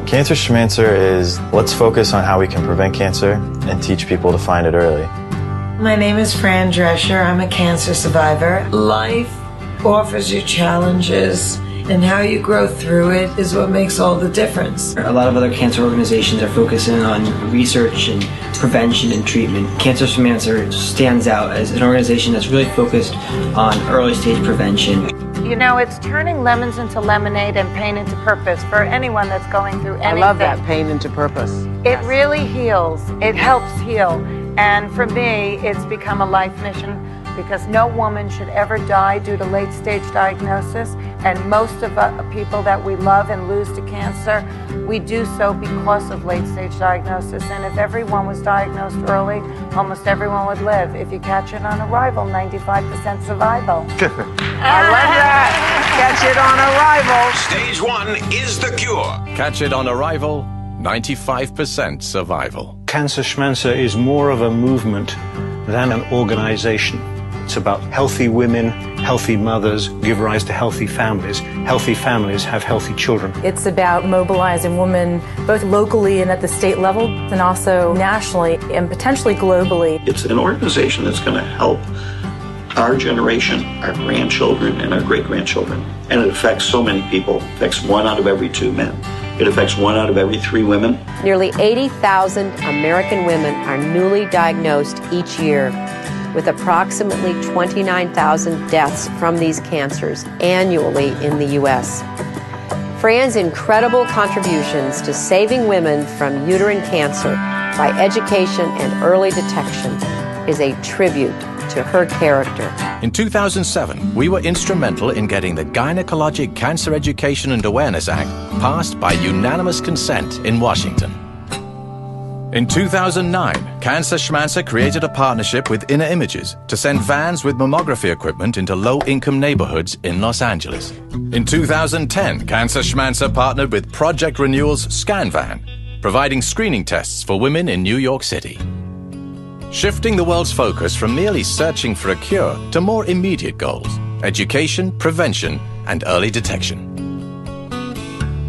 Cancer Schmancer is let's focus on how we can prevent cancer and teach people to find it early. My name is Fran Drescher. I'm a cancer survivor. Life offers you challenges, and how you grow through it is what makes all the difference. A lot of other cancer organizations are focusing on research and prevention and treatment. Cancer Schmancer stands out as an organization that's really focused on early stage prevention. You know, it's turning lemons into lemonade and pain into purpose for anyone that's going through anything. I love that, pain into purpose. It really heals. It helps heal. And for me, it's become a life mission because no woman should ever die due to late-stage diagnosis. And most of the people that we love and lose to cancer, we do so because of late-stage diagnosis. And if everyone was diagnosed early, almost everyone would live. If you catch it on arrival, 95% survival. I love that. Catch it on arrival. Stage 1 is the cure. Catch it on arrival, 95% survival. Cancer Schmancer is more of a movement than an organization. It's about healthy women, healthy mothers give rise to healthy families. Healthy families have healthy children. It's about mobilizing women both locally and at the state level and also nationally and potentially globally. It's an organization that's going to help our generation, our grandchildren, and our great-grandchildren. And it affects so many people. It affects 1 out of every 2 men. It affects 1 out of every 3 women. Nearly 80,000 American women are newly diagnosed each year, with approximately 29,000 deaths from these cancers annually in the U.S. Fran's incredible contributions to saving women from uterine cancer by education and early detection is a tribute to her character. In 2007, we were instrumental in getting the Gynecologic Cancer Education and Awareness Act passed by unanimous consent in Washington. In 2009, Cancer Schmancer created a partnership with Inner Images to send vans with mammography equipment into low-income neighborhoods in Los Angeles. In 2010, Cancer Schmancer partnered with Project Renewal's ScanVan, providing screening tests for women in New York City. Shifting the world's focus from merely searching for a cure to more immediate goals: education, prevention, and early detection.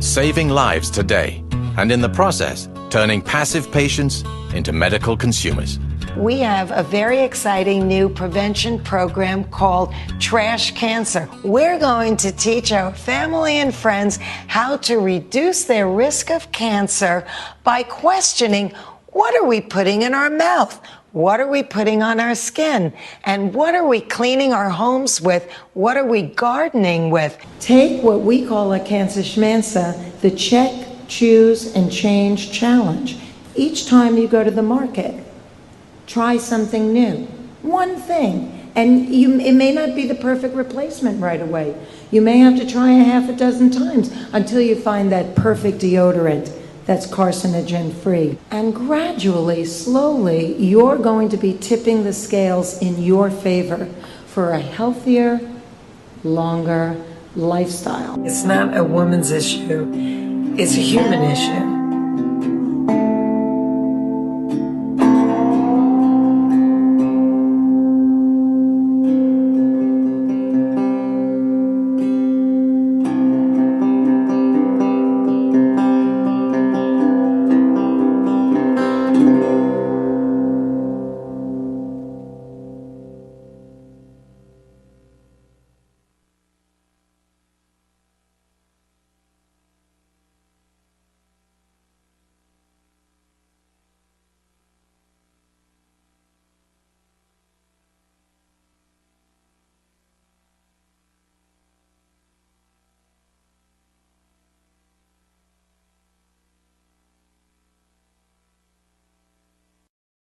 Saving lives today, and in the process, turning passive patients into medical consumers. We have a very exciting new prevention program called Trash Cancer. We're going to teach our family and friends how to reduce their risk of cancer by questioning, what are we putting in our mouth? What are we putting on our skin? And what are we cleaning our homes with? What are we gardening with? Take what we call a Cancer Schmancer, the check, choose, and change challenge. Each time you go to the market, try something new. One thing. And it may not be the perfect replacement right away. You may have to try a half a dozen times until you find that perfect deodorant that's carcinogen-free. And gradually, slowly, you're going to be tipping the scales in your favor for a healthier, longer lifestyle. It's not a woman's issue. It's a human issue.